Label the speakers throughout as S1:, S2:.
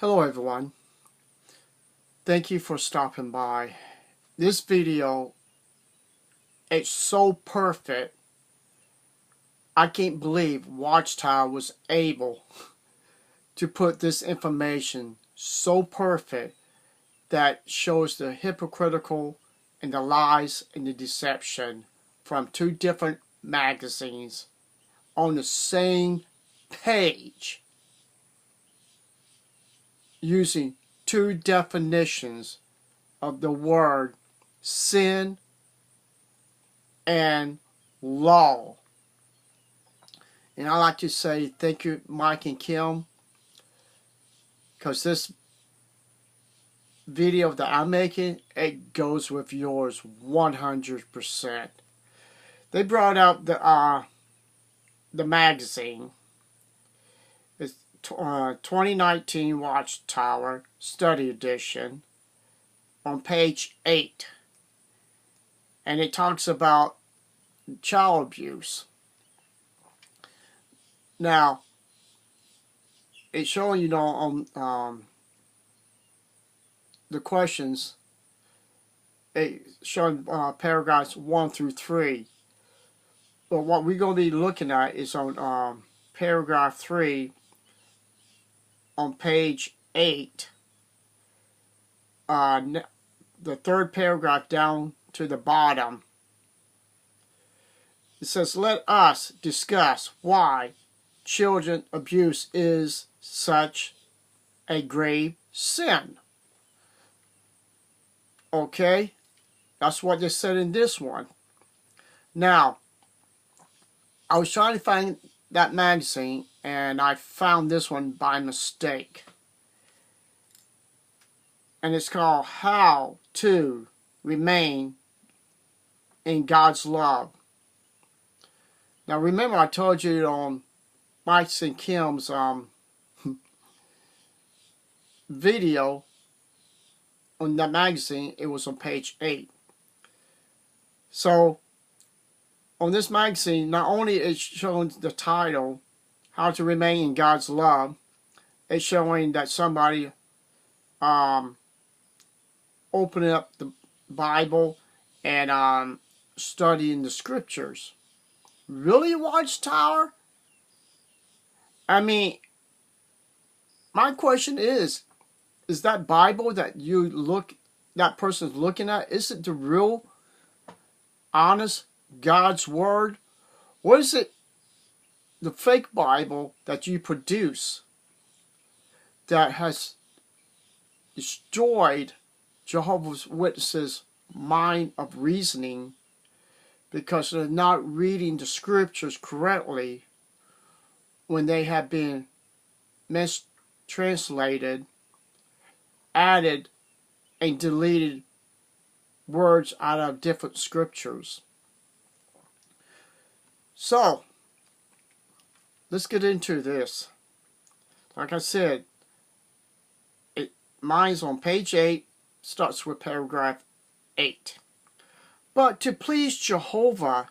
S1: Hello everyone, thank you for stopping by. This video, it's so perfect. I can't believe Watchtower was able to put this information so perfect that shows the hypocritical and the lies and the deception from two different magazines on the same page, using two definitions of the word sin and law. And I like to say thank you, Mike and Kim, because this video that I'm making, it goes with yours 100%. They brought out the magazine. It's 2019 Watchtower Study Edition on page 8. And it talks about child abuse. Now, it's showing, on the questions, it's showing paragraphs 1 through 3. But what we're going to be looking at is on paragraph 3 on page 8. The third paragraph down to the bottom. It says, let us discuss why children abuse is such a grave sin. Okay? That's what they said in this one. Now, I was trying to find that magazine, and I found this one by mistake. And it's called How to Remain in God's Love. Now, remember I told you on Mike's and Kim's video on that magazine, it was on page 8. So, on this magazine, not only is showing the title, How to Remain in God's Love, it's showing that somebody opening up the Bible and studying the scriptures. Really, Watchtower? I mean, my question is that Bible that that person's looking at, is it the real, honest God's Word? Or is it the fake Bible that you produce that has destroyed Jehovah's Witnesses' mind of reasoning because they're not reading the scriptures correctly when they have been mistranslated, added, and deleted words out of different scriptures. So, let's get into this. Like I said, mine's on page 8, starts with paragraph 8. But to please Jehovah,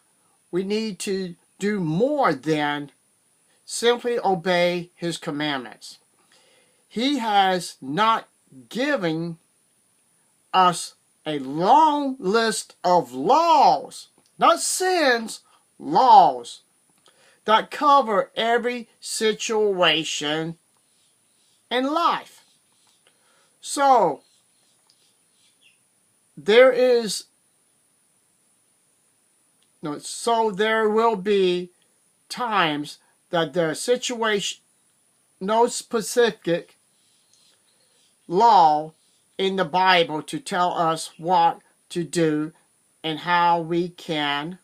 S1: we need to do more than simply obey His commandments. He has not given us a long list of laws, not sins, laws, that cover every situation in life. So, there will be times that the situation, no specific law in the Bible to tell us what to do and how we can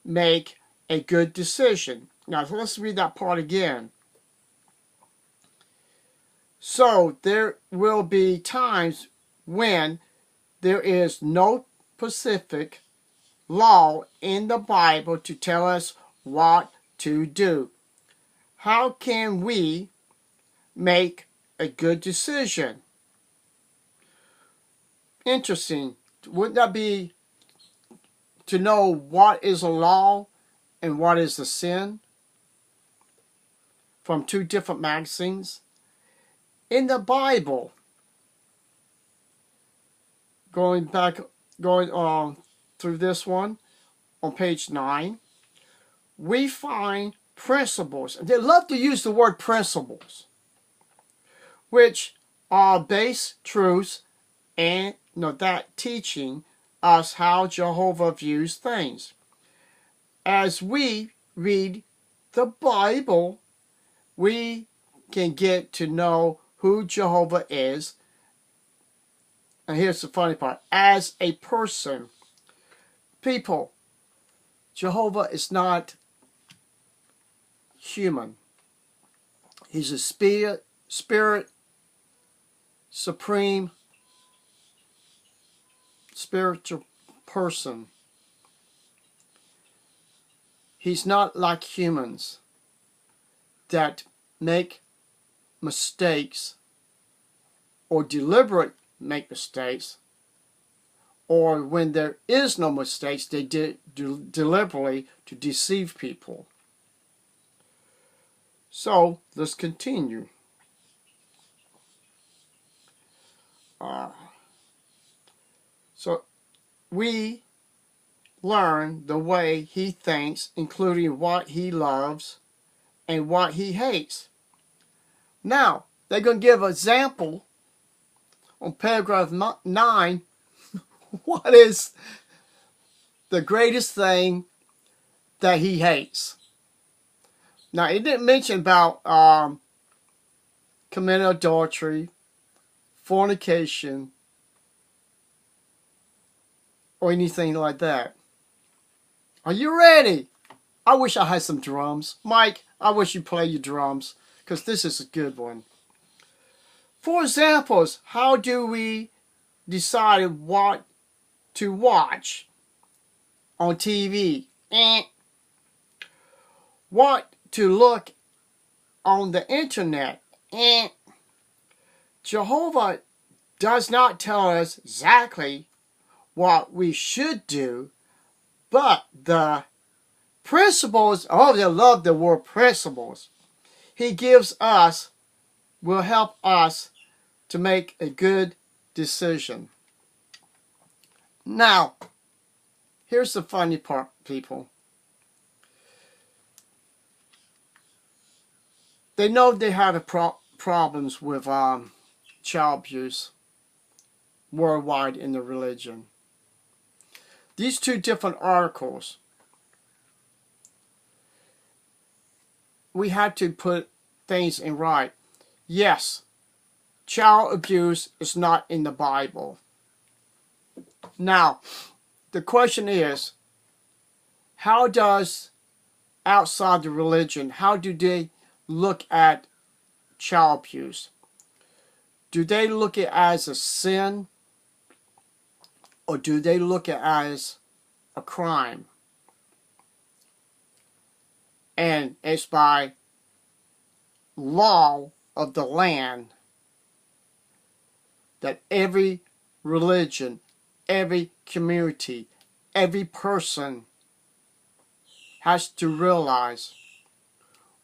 S1: make a good decision. Now, let's read that part again. So, there will be times when there is no specific law in the Bible to tell us what to do. How can we make a good decision? Interesting. Wouldn't that be to know what is a law and what is a sin from two different magazines? in the Bible, going on through this one, on page 9, we find principles. They love to use the word principles, which are base truths and that teaching us how Jehovah views things. As we read the Bible, we can get to know who Jehovah is. And here's the funny part. As a person, people, Jehovah is not human. He's a spirit, supreme, spiritual person. He's not like humans that make mistakes or deliberate make mistakes, or when there is no mistakes, they deliberately to deceive people. So let's continue. So we learn the way he thinks, including what he loves and what he hates. Now, they're going to give an example on paragraph 9. What is the greatest thing that he hates? Now, it didn't mention about committing adultery, fornication, or anything like that. Are you ready? I wish I had some drums. Mike, I wish you play your drums, because this is a good one. For examples, how do we decide what to watch on TV? What to look on the internet? Jehovah does not tell us exactly what we should do, but the principles, oh, they love the word principles, he gives us will help us to make a good decision. Now, here's the funny part, people. They know they have problems with child abuse worldwide in the religion. These two different articles, we had to put things in right. Yes, child abuse is not in the Bible. Now, the question is, how does outside the religion, how do they look at child abuse? Do they look at it as a sin, or do they look at it as a crime? And it's by law of the land that every religion, every community, every person has to realize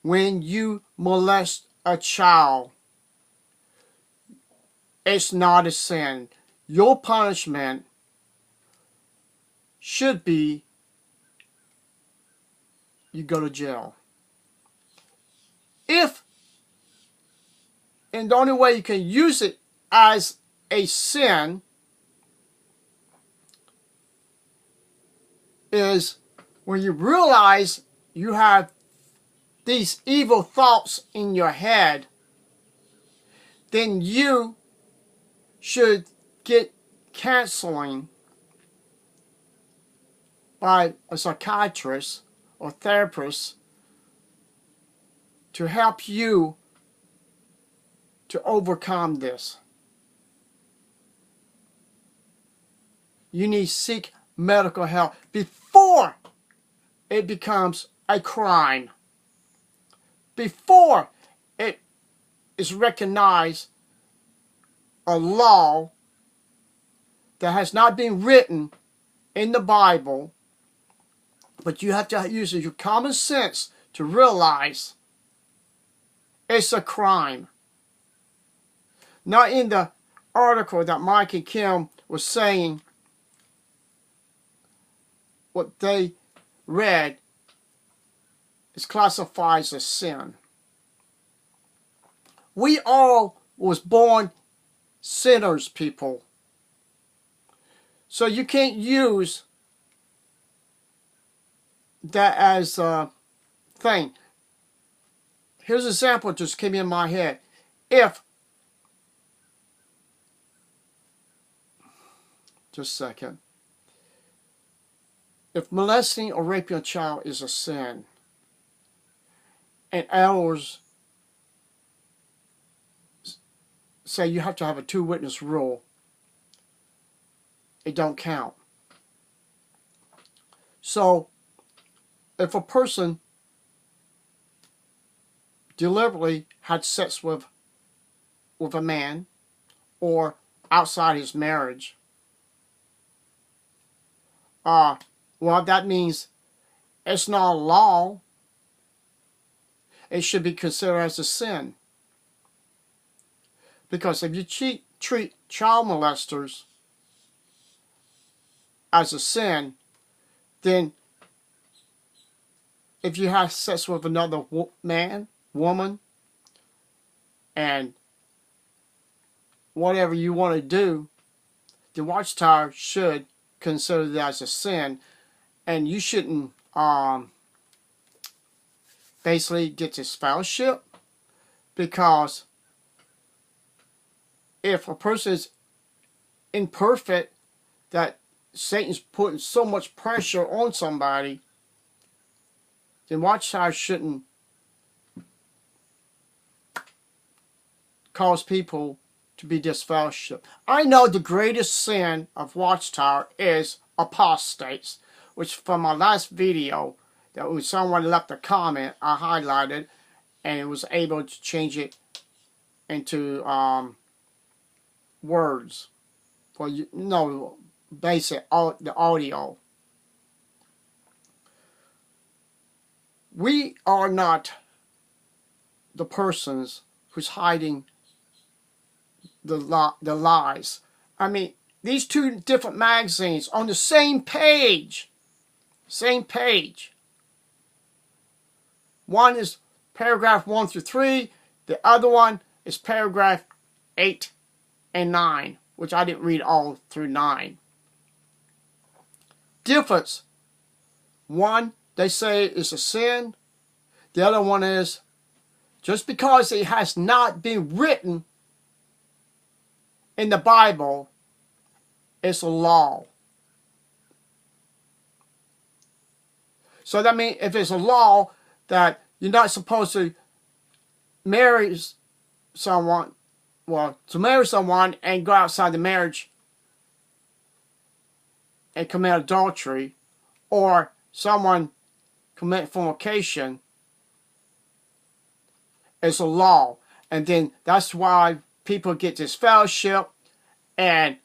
S1: when you molest a child, it's not a sin. Your punishment should be you go to jail. And the only way you can use it as a sin is when you realize you have these evil thoughts in your head, then you should get counseling by a psychiatrist or therapist to help you to overcome this. You need to seek medical help before it becomes a crime, before it is recognized a law that has not been written in the Bible, but you have to use your common sense to realize it's a crime. Not in the article that Mike and Kim was saying what they read is classified as a sin. We all was born sinners, people. So you can't use that as a thing. Here's an example that just came in my head. Just a second. If molesting or raping a child is a sin, and elders say you have to have a two-witness rule, it don't count. So, if a person deliberately had sex with a man or outside his marriage, well, that means it's not a law. It should be considered as a sin. Because if you treat child molesters as a sin, then if you have sex with another man, woman, and whatever you want to do, the Watchtower should consider that as a sin, and you shouldn't basically get this fellowship, because if a person is imperfect, that Satan's putting so much pressure on somebody, then Watchtower shouldn't cause people to be disfellowship. I know the greatest sin of Watchtower is apostates, which from my last video, that when someone left a comment, I highlighted, and it was able to change it into words for basic the audio. We are not the persons who's hiding the lies. I mean, these two different magazines on the same page. One is paragraph 1 through 3. The other one is paragraph 8 and 9, which I didn't read all through 9. Difference. One, they say it's a sin. The other one is, just because it has not been written in the Bible, it's a law. So that means if it's a law that you're not supposed to marry someone, to marry someone and go outside the marriage and commit adultery, or someone commit fornication, it's a law. And then that's why people get this fellowship and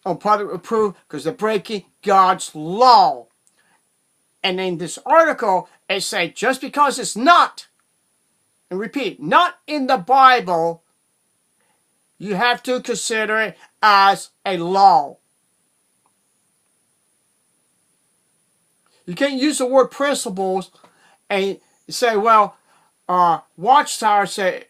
S1: on public reproof, because they're breaking God's law. And in this article, it says just because it's not, and repeat, not in the Bible, you have to consider it as a law. You can't use the word principles and say, well, Watchtower said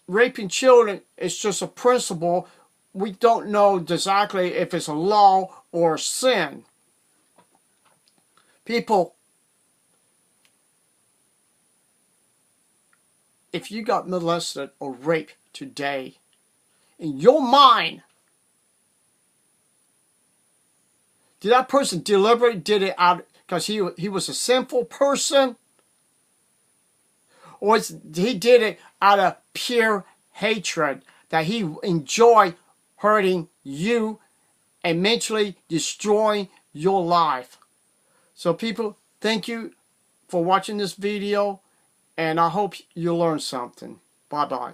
S1: raping children is just a principle. We don't know exactly if it's a law or a sin. People, if you got molested or raped today, in your mind, did that person deliberately did it out because he was a sinful person? Or he did it out of pure hatred, that he enjoyed hurting you and mentally destroying your life? So people, thank you for watching this video, and I hope you learned something. Bye-bye.